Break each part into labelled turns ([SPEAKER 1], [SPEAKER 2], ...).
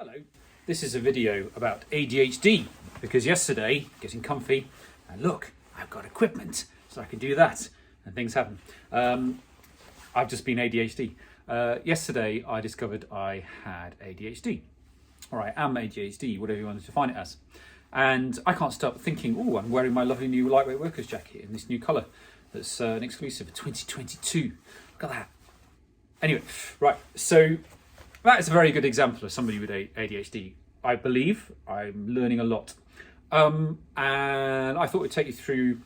[SPEAKER 1] Hello, this is a video about ADHD because yesterday, getting comfy, and look, I've got equipment so I can do that and things happen. I've just been ADHD. Yesterday I discovered I had ADHD, or I am ADHD, whatever you want to define it as. And I can't stop thinking, oh, I'm wearing my lovely new lightweight workers jacket in this new colour that's an exclusive for 2022. Look at that. Anyway, right, so that is a very good example of somebody with ADHD. I believe I'm learning a lot. And I thought I'd take you through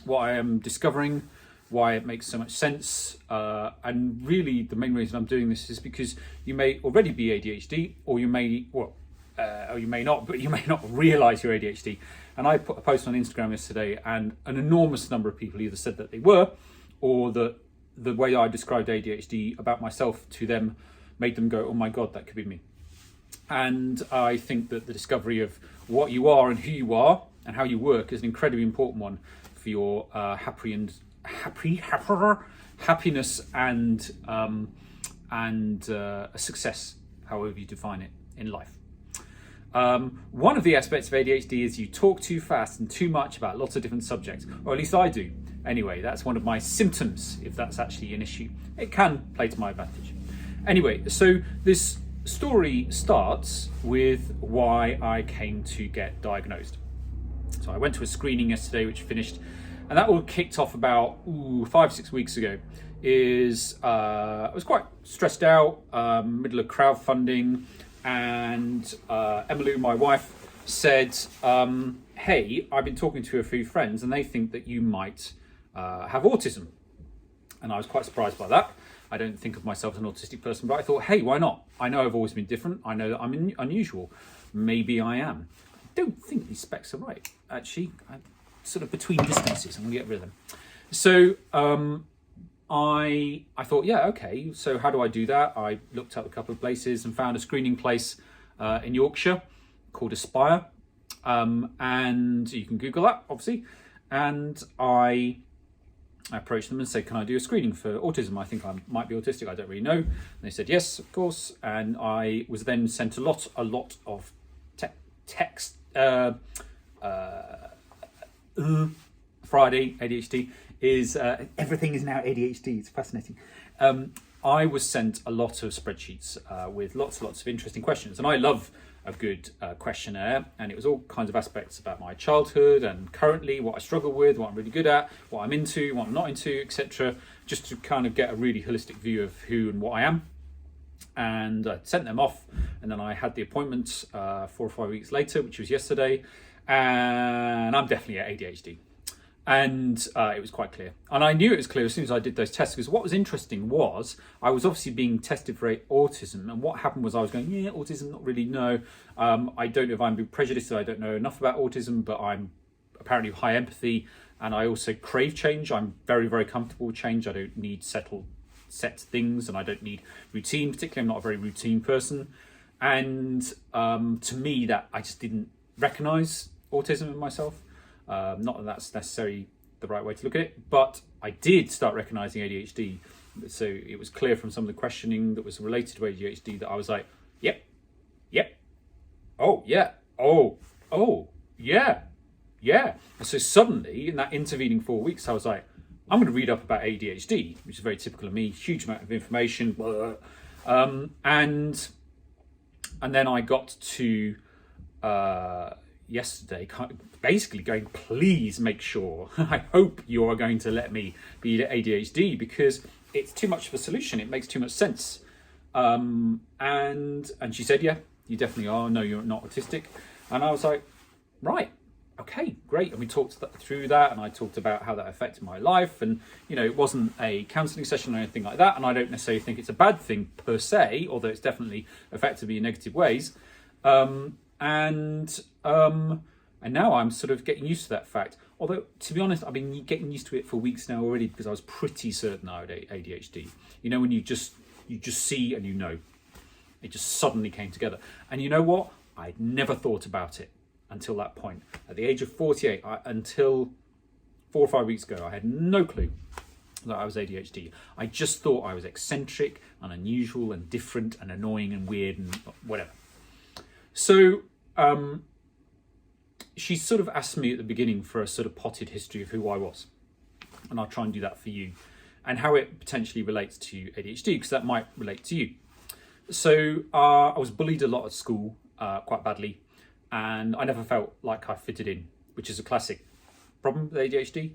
[SPEAKER 1] what I am discovering, why it makes so much sense. And really the main reason I'm doing this is because you may already be ADHD, or you may, or you may not, but you may not realise you're ADHD. And I put a post on Instagram yesterday and an enormous number of people either said that they were, or that the way I described ADHD about myself to them made them go, oh my God, that could be me. And I think that the discovery of what you are and who you are and how you work is an incredibly important one for your happiness and success, however you define it in life. One of the aspects of ADHD is you talk too fast and too much about lots of different subjects, or at least I do. Anyway, that's one of my symptoms, if that's actually an issue. It can play to my advantage. Anyway, so this story starts with why I came to get diagnosed. So I went to a screening yesterday, which finished, and that all kicked off about 5-6 weeks ago. I was quite stressed out, middle of crowdfunding, and Emma, my wife, said, hey, I've been talking to a few friends and they think that you might have autism. And I was quite surprised by that. I don't think of myself as an autistic person, but I thought, hey, why not? I know I've always been different. I know that I'm unusual. Maybe I am. I don't think these specs are right, actually. I'm sort of between distances. I'm going to get rid of them. So I thought, yeah, okay, so how do I do that? I looked up a couple of places and found a screening place in Yorkshire called Aspire. And you can Google that, obviously. And I approached them and said, can I do a screening for autism? I think I might be autistic, I don't really know. And they said, yes, of course. And I was then sent a lot of text. Friday, ADHD, is everything is now ADHD. It's fascinating. I was sent a lot of spreadsheets with lots of interesting questions, and I love a good questionnaire, and it was all kinds of aspects about my childhood and currently what I struggle with, what I'm really good at, what I'm into, what I'm not into, etc., just to kind of get a really holistic view of who and what I am. And I sent them off, and then I had the appointment 4 or 5 weeks later, which was yesterday, and I'm definitely at ADHD. And it was quite clear. And I knew it was clear as soon as I did those tests, because what was interesting was I was obviously being tested for autism. And what happened was I was going, yeah, autism, not really, no. I don't know if I'm being prejudiced. I don't know enough about autism, but I'm apparently high empathy. And I also crave change. I'm very, very comfortable with change. I don't need set things, and I don't need routine. Particularly, I'm not a very routine person. And to me, that I just didn't recognise autism in myself. Not that that's necessarily the right way to look at it, but I did start recognising ADHD. So it was clear from some of the questioning that was related to ADHD that I was like, yep, oh yeah, oh yeah. And so suddenly in that intervening 4 weeks, I was like, I'm going to read up about ADHD, which is very typical of me, huge amount of information. And then I got to yesterday, basically going, please make sure, I hope you are going to let me be ADHD, because it's too much of a solution. It makes too much sense. And she said, yeah, you definitely are. No, you're not autistic. And I was like, right, okay, great. And we talked through that, and I talked about how that affected my life. And, you know, it wasn't a counselling session or anything like that. And I don't necessarily think it's a bad thing per se, although it's definitely affected me in negative ways. And now I'm sort of getting used to that fact. Although, to be honest, I've been getting used to it for weeks now already, because I was pretty certain I had ADHD. You know, when you just see and you know. It just suddenly came together. And you know what? I'd never thought about it until that point. At the age of 48, until 4 or 5 weeks ago, I had no clue that I was ADHD. I just thought I was eccentric and unusual and different and annoying and weird and whatever. So she sort of asked me at the beginning for a sort of potted history of who I was. And I'll try and do that for you. And how it potentially relates to ADHD, because that might relate to you. So I was bullied a lot at school, quite badly. And I never felt like I fitted in, which is a classic problem with ADHD.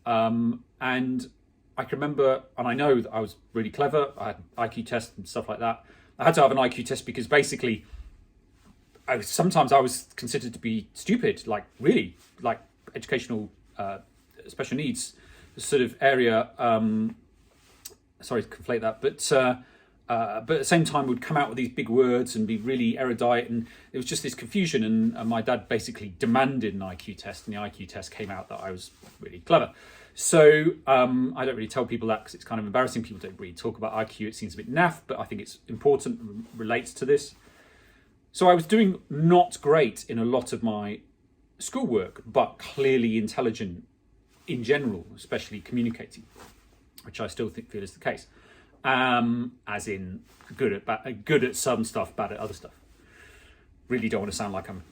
[SPEAKER 1] And I can remember, and I know that I was really clever. I had IQ tests and stuff like that. I had to have an IQ test because basically, sometimes I was considered to be stupid, like really, like educational special needs sort of area. Sorry to conflate that, but at the same time would come out with these big words and be really erudite, and it was just this confusion. And my dad basically demanded an IQ test, and the IQ test came out that I was really clever. So I don't really tell people that because it's kind of embarrassing. People don't really talk about IQ. It seems a bit naff, but I think it's important and relates to this. So I was doing not great in a lot of my schoolwork, but clearly intelligent in general, especially communicating, which I still feel is the case. As in good at some stuff, bad at other stuff. Really don't want to sound like I'm,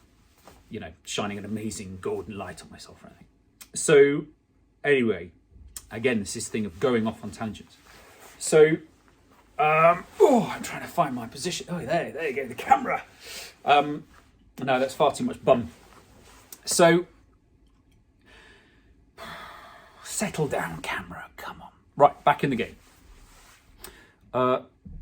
[SPEAKER 1] shining an amazing golden light on myself or anything. So anyway, again, it's this thing of going off on tangents. So, I'm trying to find my position. Oh, there you go, the camera. No, that's far too much bum. So, settle down, camera, come on. Right, back in the game.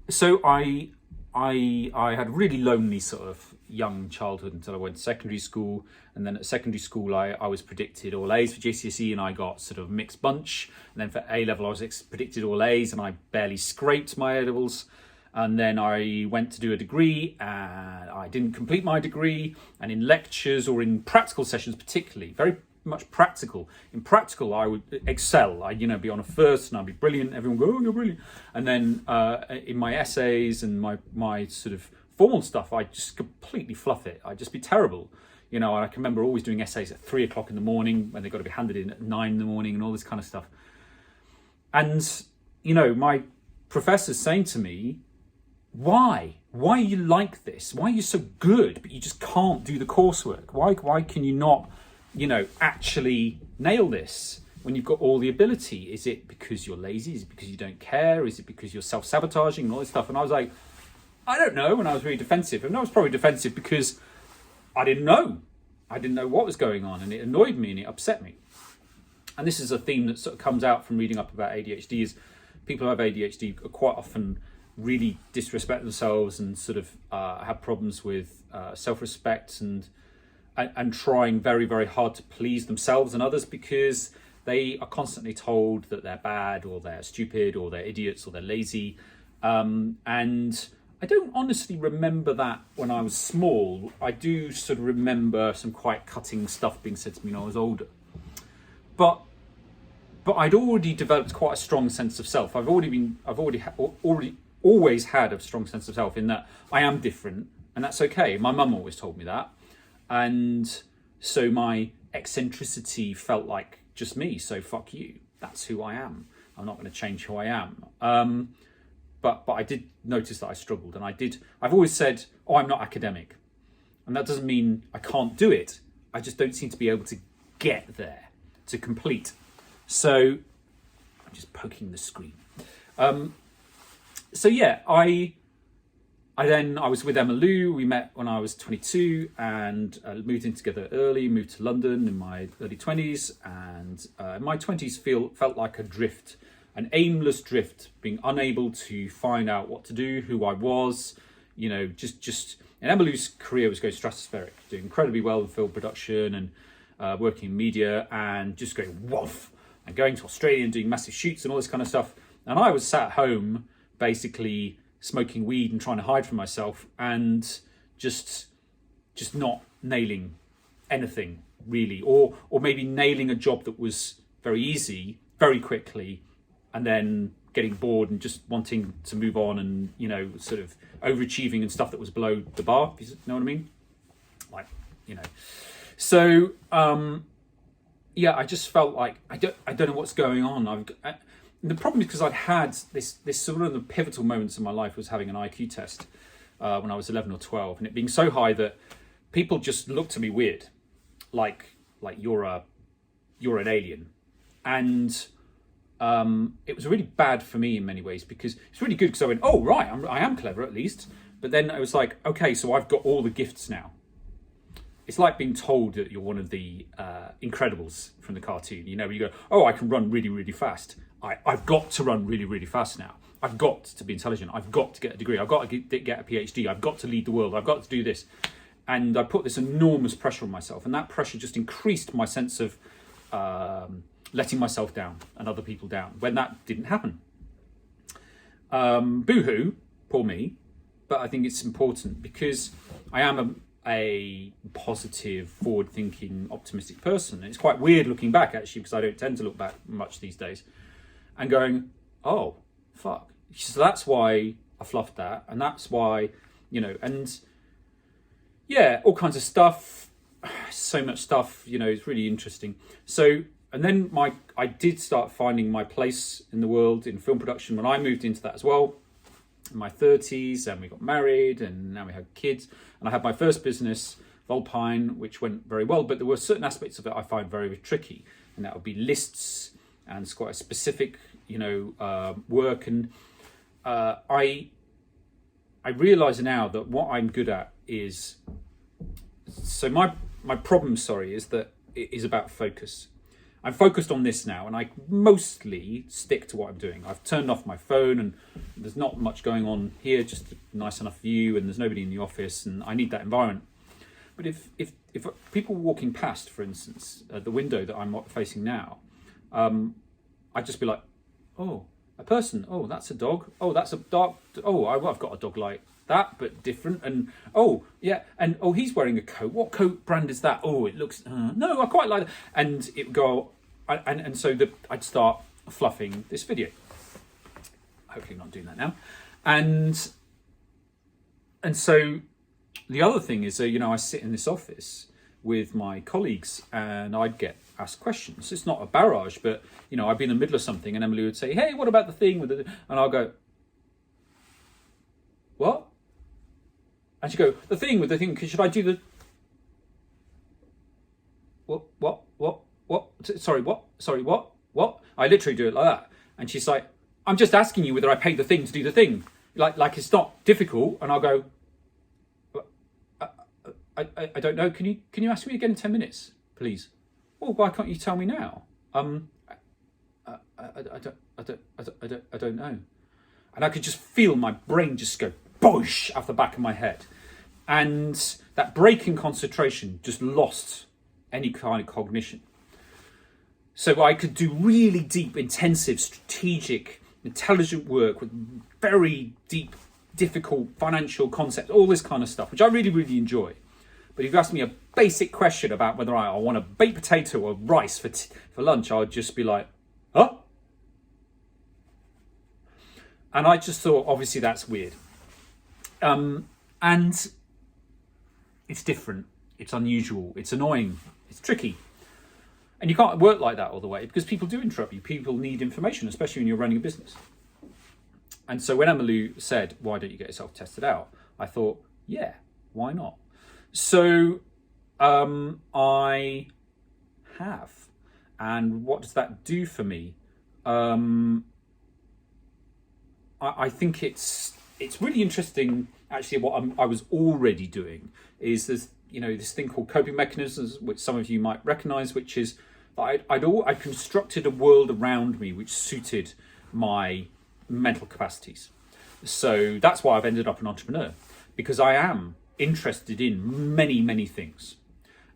[SPEAKER 1] So I had a really lonely sort of young childhood until I went to secondary school, and then at secondary school I was predicted all A's for GCSE and I got sort of mixed bunch, and then for A level I was predicted all A's and I barely scraped my A levels, and then I went to do a degree and I didn't complete my degree, and in lectures or in practical sessions particularly, very much practical. In practical, I would excel. I'd be on a first and I'd be brilliant. Everyone would go, oh, you're brilliant. And then in my essays and my sort of formal stuff, I'd just completely fluff it. I'd just be terrible. And I can remember always doing essays at 3 o'clock in the morning when they've got to be handed in at 9 in the morning and all this kind of stuff. And, my professors saying to me, why are you like this? Why are you so good, but you just can't do the coursework? Why can you not actually nail this when you've got all the ability? Is it because you're lazy? Is it because you don't care? Is it because you're self-sabotaging and all this stuff? And I was like, I don't know. And I was really defensive. And I was probably defensive because I didn't know. I didn't know what was going on, and it annoyed me and it upset me. And this is a theme that sort of comes out from reading up about ADHD, is people who have ADHD are quite often really disrespect themselves and sort of have problems with self-respect and trying very, very hard to please themselves and others because they are constantly told that they're bad or they're stupid or they're idiots or they're lazy. And I don't honestly remember that when I was small. I do sort of remember some quite cutting stuff being said to me when I was older. But I'd already developed quite a strong sense of self. I've always had a strong sense of self in that I am different, and that's okay. My mum always told me that. And so my eccentricity felt like just me. So fuck you. That's who I am. I'm not going to change who I am. But I did notice that I struggled, and I've always said, oh, I'm not academic. And that doesn't mean I can't do it. I just don't seem to be able to get there, to complete. So I'm just poking the screen. So yeah, I was with Emma Lou. We met when I was 22 and moved in together early, moved to London in my early 20s. And my 20s felt like a drift, an aimless drift, being unable to find out what to do, who I was, just. And Emma Lou's career was going stratospheric, doing incredibly well in film production and working in media and just going woof and going to Australia and doing massive shoots and all this kind of stuff. And I was sat home basically smoking weed and trying to hide from myself and just not nailing anything really, or maybe nailing a job that was very easy very quickly and then getting bored and just wanting to move on and sort of overachieving and stuff that was below the bar, you know what I mean? So yeah, I just felt like I don't know what's going on. The problem is because I'd had this sort of the pivotal moments in my life was having an IQ test. when I was 11 or 12, and it being so high that people just looked at me weird, like you're an alien. And it was really bad for me in many ways, because it's really good because I went, oh right, I am clever at least. But then I was like, okay, so I've got all the gifts now. It's like being told that you're one of the Incredibles from the cartoon. You know, where you go, oh, I can run really, really fast. I've got to run really, really fast now. I've got to be intelligent. I've got to get a degree. I've got to get a PhD. I've got to lead the world. I've got to do this. And I put this enormous pressure on myself. And that pressure just increased my sense of letting myself down and other people down when that didn't happen. Boo-hoo, poor me. But I think it's important because I am a positive, forward-thinking, optimistic person. And it's quite weird looking back, actually, because I don't tend to look back much these days, and going, oh, fuck. So that's why I fluffed that, and that's why, you know, and yeah, all kinds of stuff, so much stuff, you know, it's really interesting. So, and then I did start finding my place in the world in film production when I moved into that as well. In my 30s, and we got married, and now we have kids, and I had my first business, Vulpine, which went very well, but there were certain aspects of it I find very, very tricky, and that would be lists and it's quite a specific, you know, work. And I realise now that what I'm good at is, so my problem, is that it is about focus. I'm focused on this now, and I mostly stick to what I'm doing. I've turned off my phone, and there's not much going on here, just a nice enough view, and there's nobody in the office, and I need that environment. But if people walking past, for instance, at the window that I'm facing now, I'd just be like, oh, a person, oh, that's a dog, oh, that's a dark, oh, I've got a dog like that, but different, and oh, yeah, and oh, he's wearing a coat, what coat brand is that? Oh, it looks, no, I quite like that. And it would go, and so I'd start fluffing this video. Hopefully not doing that now. And so the other thing is, you know, I sit in this office with my colleagues and I'd get asked questions. It's not a barrage, but, you know, I'd be in the middle of something and Emily would say, hey, what about the thing with the, and I'll go, what? And she'd go, the thing with the thing, should I do the, what? Sorry, what? I literally do it like that. And she's like, I'm just asking you whether I paid the thing to do the thing. Like it's not difficult. And I'll go, I don't know. Can you ask me again in 10 minutes, please? Well, why can't you tell me now? I don't know. And I could just feel my brain just go boosh off the back of my head. And that break in concentration just lost any kind of cognition. So I could do really deep, intensive, strategic, intelligent work with very deep, difficult financial concepts, all this kind of stuff, which I really, really enjoy. But if you ask me a basic question about whether I want a baked potato or rice for lunch, I would just be like, huh? And I just thought, obviously, that's weird. And it's different. It's unusual. It's annoying. It's tricky. And you can't work like that all the way because people do interrupt you. People need information, especially when you're running a business. And so when Emily said, why don't you get yourself tested out? I thought, yeah, why not? So I have. And what does that do for me? I think it's really interesting. Actually, what I was already doing is there's, you know, this thing called coping mechanisms, which some of you might recognise, which is that I constructed a world around me which suited my mental capacities. So that's why I've ended up an entrepreneur, because I am interested in many, many things.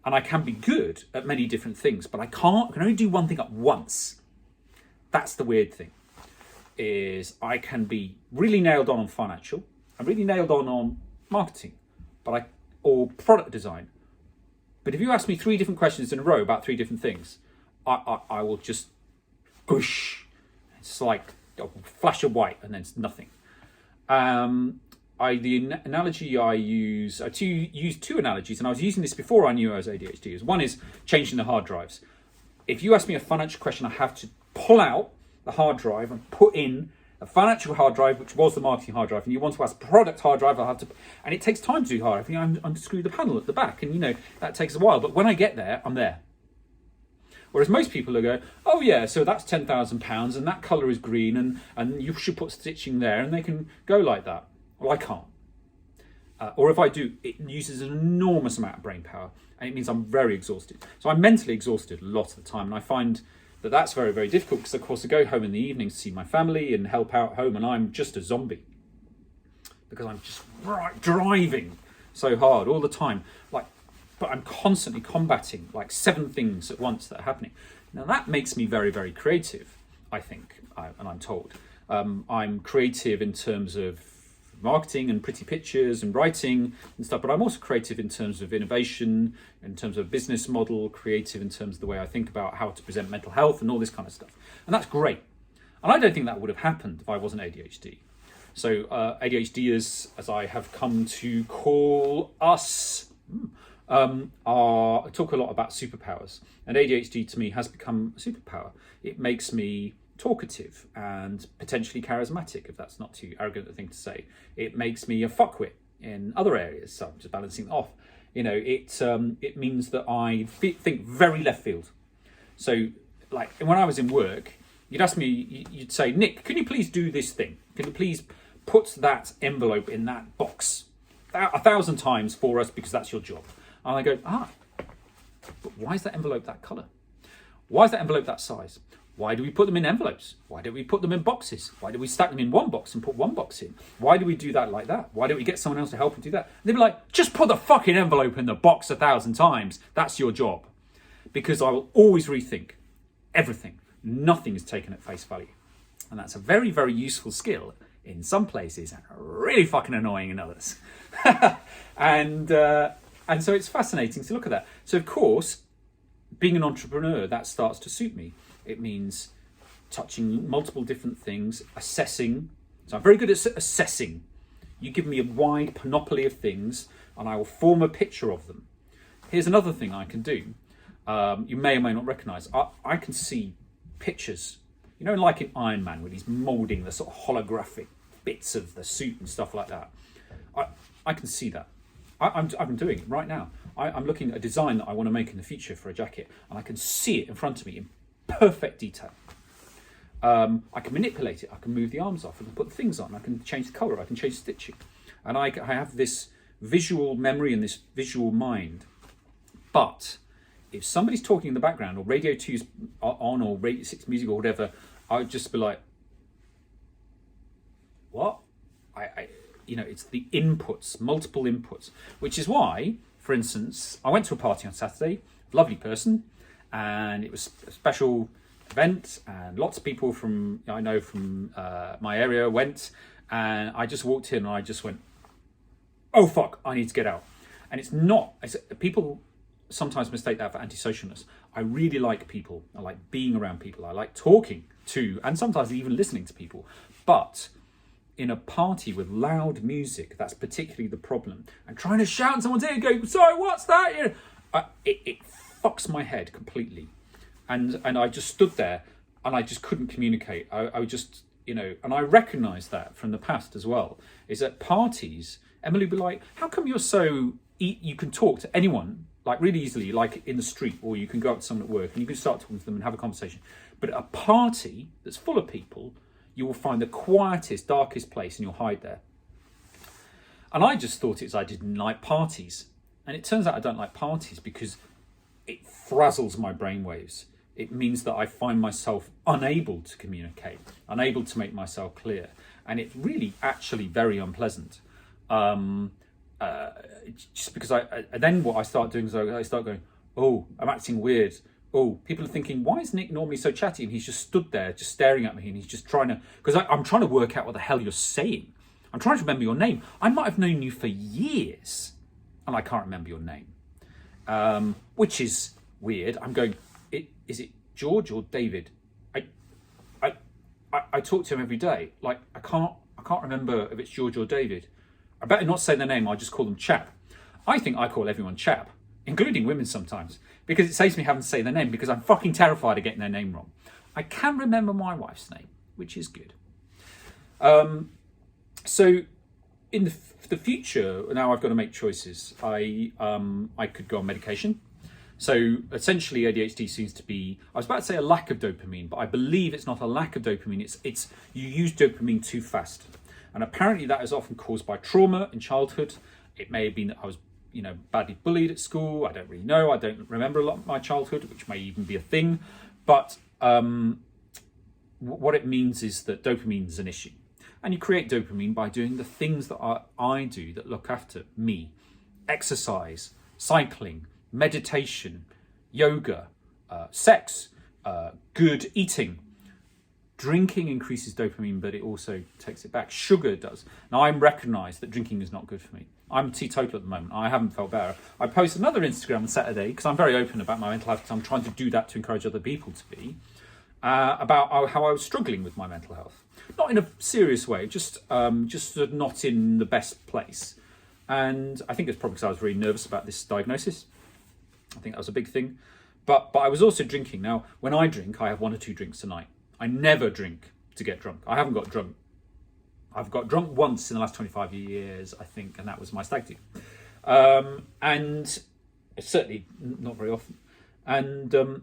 [SPEAKER 1] And I can be good at many different things, but I can only do one thing at once. That's the weird thing, is I can be really nailed on financial, I'm really nailed on marketing, or product design. But if you ask me 3 different questions in a row about 3 different things, I will just goosh. It's like a flash of white and then it's nothing. The analogy I use, I use 2 analogies, and I was using this before I knew I was ADHD. One is changing the hard drives. If you ask me a financial question, I have to pull out the hard drive and put in a financial hard drive, which was the marketing hard drive, and you want to ask product hard drive, and it takes time to do hard drive. You unscrew the panel at the back, and that takes a while. But when I get there, I'm there. Whereas most people will go, oh yeah, so that's £10,000, and that colour is green, and you should put stitching there, and they can go like that. Well, I can't. Or if I do, it uses an enormous amount of brain power, and it means I'm very exhausted. So I'm mentally exhausted a lot of the time, and I find that that's very, very difficult because, of course, I go home in the evening to see my family and help out home, and I'm just a zombie because I'm just driving so hard all the time. But I'm constantly combating 7 things at once that are happening. Now that makes me very, very creative, I think, and I'm told. I'm creative in terms of marketing and pretty pictures and writing and stuff, but I'm also creative in terms of innovation, in terms of business model, creative in terms of the way I think about how to present mental health and all this kind of stuff. And that's great. And I don't think that would have happened if I wasn't ADHD. So ADHDers, as I have come to call us, talk a lot about superpowers, and ADHD to me has become a superpower. It makes me talkative and potentially charismatic, if that's not too arrogant a thing to say. It makes me a fuckwit in other areas, so I'm just balancing it off. It means that I think very left field. So when I was in work, you'd ask me, you'd say, Nick, can you please do this thing? Can you please put that envelope in that box 1,000 times for us, because that's your job? And I go, but why is that envelope that colour? Why is that envelope that size? Why do we put them in envelopes? Why don't we put them in boxes? Why do we stack them in one box and put one box in? Why do we do that like that? Why don't we get someone else to help and do that? And they'd be like, just put the fucking envelope in the box 1,000 times. That's your job. Because I will always rethink everything. Nothing is taken at face value. And that's a very, very useful skill in some places and really fucking annoying in others. And so it's fascinating to look at that. So, of course, being an entrepreneur, that starts to suit me. It means touching multiple different things, assessing. So I'm very good at assessing. You give me a wide panoply of things, and I will form a picture of them. Here's another thing I can do. You may or may not recognise. I can see pictures. Like in Iron Man, when he's moulding the sort of holographic bits of the suit and stuff like that. I can see that. I'm doing it right now. I'm looking at a design that I want to make in the future for a jacket, and I can see it in front of me in perfect detail. I can manipulate it. I can move the arms off. I can put the things on. I can change the colour. I can change stitching. And I have this visual memory and this visual mind. But if somebody's talking in the background, or Radio 2's on, or Radio 6 music or whatever, I would just be like, what? It's the inputs, multiple inputs, which is why, for instance, I went to a party on Saturday, lovely person, and it was a special event, and lots of people from my area went, and I just walked in and I just went, oh fuck, I need to get out. And people sometimes mistake that for antisocialness. I really like people. I like being around people. I like talking to, and sometimes even listening to people. But in a party with loud music, that's particularly the problem. And trying to shout in someone's ear and go, sorry, what's that? It fucks my head completely. And I just stood there and I just couldn't communicate. I just, and I recognised that from the past as well, is at parties, Emily would be like, how come you're so, you can talk to anyone really easily, like in the street, or you can go up to someone at work and you can start talking to them and have a conversation. But at a party that's full of people, you will find the quietest, darkest place and you'll hide there. And I just thought I didn't like parties. And it turns out I don't like parties because it frazzles my brainwaves. It means that I find myself unable to communicate, unable to make myself clear. And it's really actually very unpleasant. Just because then what I start doing is I start going, oh, I'm acting weird. Oh, people are thinking, why is Nick normally so chatty? And he's just stood there, just staring at me, and he's just trying to, because I'm trying to work out what the hell you're saying. I'm trying to remember your name. I might have known you for years, and I can't remember your name, which is weird. I'm going, is it George or David? I talk to him every day. I can't remember if it's George or David. I better not say their name. I just call them chap. I think I call everyone chap, including women sometimes, because it saves me having to say their name, because I'm fucking terrified of getting their name wrong. I can remember my wife's name, which is good. So in the future, now I've got to make choices. I could go on medication. So essentially ADHD seems to be, I was about to say a lack of dopamine, but I believe it's not a lack of dopamine, it's you use dopamine too fast. And apparently that is often caused by trauma in childhood. It may have been that I was, badly bullied at school. I don't really know. I don't remember a lot of my childhood, which may even be a thing. But what it means is that dopamine is an issue. And you create dopamine by doing the things that I do that look after me. Exercise, cycling, meditation, yoga, sex, good eating. Drinking increases dopamine, but it also takes it back. Sugar does. Now, I recognise that drinking is not good for me. I'm teetotal at the moment. I haven't felt better. I posted another Instagram on Saturday, because I'm very open about my mental health, because I'm trying to do that to encourage other people to be, about how I was struggling with my mental health. Not in a serious way, just not in the best place. And I think it's probably because I was really nervous about this diagnosis. I think that was a big thing. But I was also drinking. Now, when I drink, I have 1 or 2 drinks a night. I never drink to get drunk. I haven't got drunk. I've got drunk once in the last 25 years, I think, and that was my stag do. And it's certainly not very often. And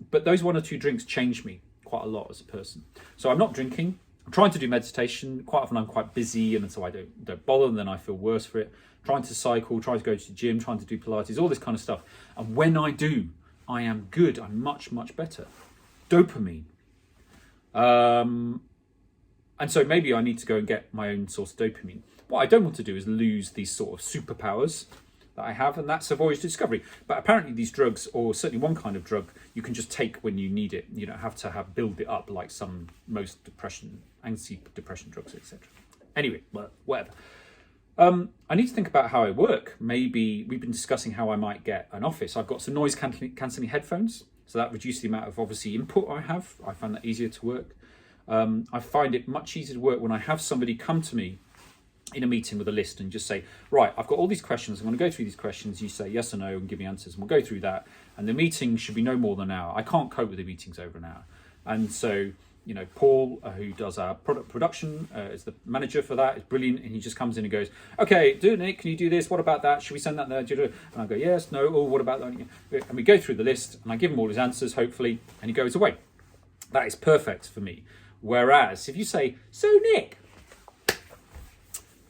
[SPEAKER 1] but those 1 or 2 drinks changed me quite a lot as a person. So I'm not drinking. I'm trying to do meditation. Quite often I'm quite busy, and so I don't bother, and then I feel worse for it. Trying to cycle, trying to go to the gym, trying to do Pilates, all this kind of stuff. And when I do, I am good. I'm much, much better. Dopamine. And so maybe I need to go and get my own source of dopamine. What I don't want to do is lose these sort of superpowers that I have, and that's a voyage to discovery. But apparently these drugs, or certainly one kind of drug, you can just take when you need it. You don't have to build it up like most anti-depression drugs, etc. Anyway, whatever. I need to think about how I work. Maybe we've been discussing how I might get an office. I've got some noise cancelling headphones, so that reduces the amount of obviously input I have. I find that easier to work. I find it much easier to work when I have somebody come to me in a meeting with a list and just say, right, I've got all these questions. I'm going to go through these questions. You say yes or no and give me answers, and we'll go through that. And the meeting should be no more than an hour. I can't cope with the meetings over an hour. And so, Paul, who does our product production, is the manager for that. It's brilliant. And he just comes in and goes, okay, Nick, can you do this? What about that? Should we send that there? And I go, yes, no, oh, what about that? And we go through the list, and I give him all his answers, hopefully, and he goes away. That is perfect for me. Whereas if you say, so Nick,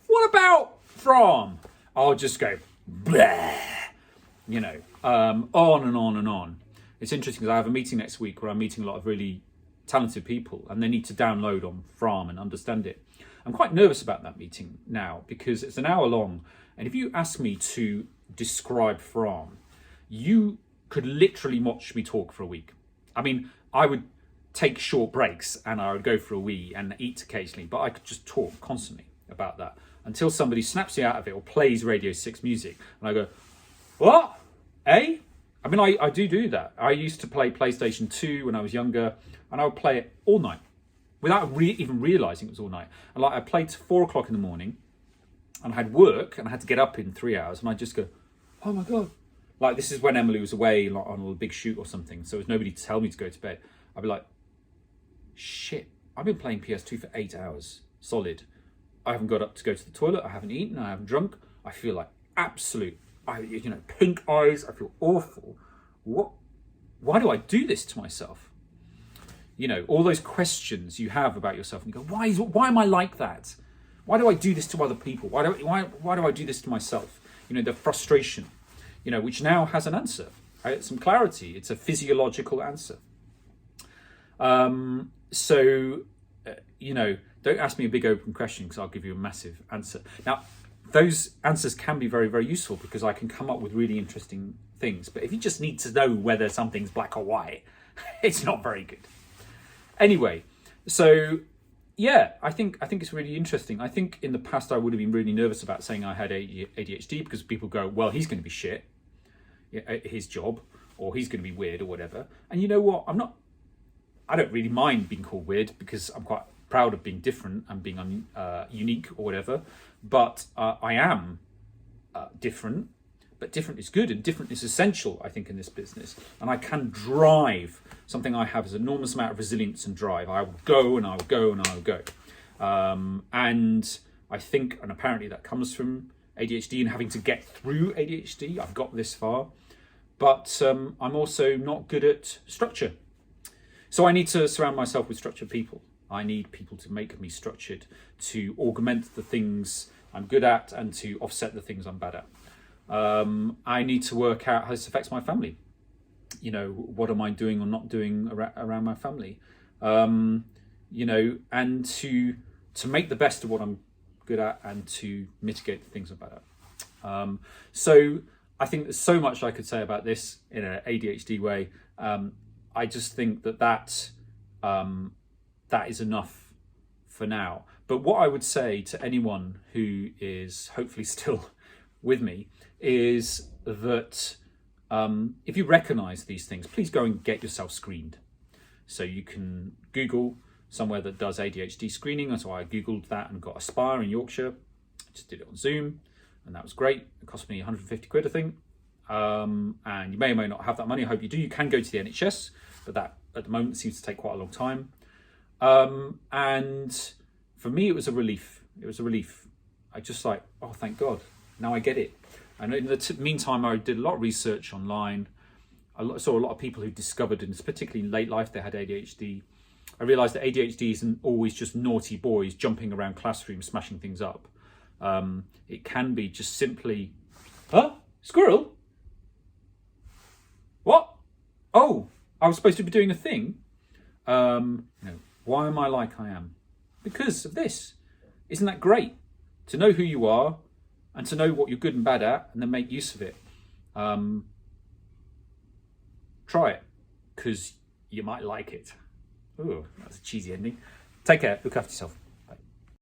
[SPEAKER 1] what about FRAHM? I'll just go, blah, on and on and on. It's interesting because I have a meeting next week where I'm meeting a lot of really talented people, and they need to download on FRAHM and understand it. I'm quite nervous about that meeting now because it's an hour long, and if you ask me to describe FRAHM, you could literally watch me talk for a week. I mean, I would take short breaks and I would go for a wee and eat occasionally, but I could just talk constantly about that until somebody snaps me out of it or plays Radio 6 music, and I go, what? Eh? I mean, I do that. I used to play PlayStation 2 when I was younger, and I would play it all night without even realising it was all night. And I played to 4 o'clock in the morning, and I had work, and I had to get up in 3 hours, and I'd just go, oh my God. This is when Emily was away on a big shoot or something, so there was nobody to tell me to go to bed. I'd be like, shit, I've been playing PS2 for 8 hours, solid. I haven't got up to go to the toilet, I haven't eaten, I haven't drunk. I feel like absolute, pink eyes, I feel awful. Why do I do this to myself? All those questions you have about yourself, and you go, why am I like that? Why do I do this to other people? Why do I do this to myself? The frustration, which now has an answer, right? Some clarity. It's a physiological answer. Don't ask me a big open question because I'll give you a massive answer. Now, those answers can be very, very useful because I can come up with really interesting things. But if you just need to know whether something's black or white, it's not very good. Anyway, so yeah, I think it's really interesting. I think in the past I would have been really nervous about saying I had ADHD because people go, well, he's going to be shit at his job, or he's going to be weird or whatever. And you know what? I don't really mind being called weird because I'm quite proud of being different and being unique or whatever. But I am different, but different is good and different is essential, I think, in this business. And I can drive something I have is an enormous amount of resilience and drive. I will go and I will go and I will go. And I think, and apparently that comes from ADHD and having to get through ADHD. I've got this far, but I'm also not good at structure. So I need to surround myself with structured people. I need people to make me structured, to augment the things I'm good at and to offset the things I'm bad at. I need to work out how this affects my family. You know, what am I doing or not doing around my family? You know, and to make the best of what I'm good at and to mitigate the things I'm bad at. So I think there's so much I could say about this in an ADHD way. I just think that is enough for now. But what I would say to anyone who is hopefully still with me is that if you recognise these things, please go and get yourself screened. So you can Google somewhere that does ADHD screening. So I Googled that and got Aspire in Yorkshire. I just did it on Zoom and that was great. It cost me 150 quid, I think. And you may or may not have that money. I hope you do. You can go to the NHS, but that at the moment seems to take quite a long time. And for me, it was a relief. It was a relief. I just like, oh, thank God. Now I get it. And in the meantime, I did a lot of research online. I saw a lot of people who discovered, and particularly in late life, they had ADHD. I realised that ADHD isn't always just naughty boys jumping around classrooms, smashing things up. It can be just simply, huh? Squirrel? What? Oh, I was supposed to be doing a thing. Why am I like I am? Because of this. Isn't that great? To know who you are and to know what you're good and bad at and then make use of it. Try it, because you might like it. Ooh, that's a cheesy ending. Take care, look after yourself.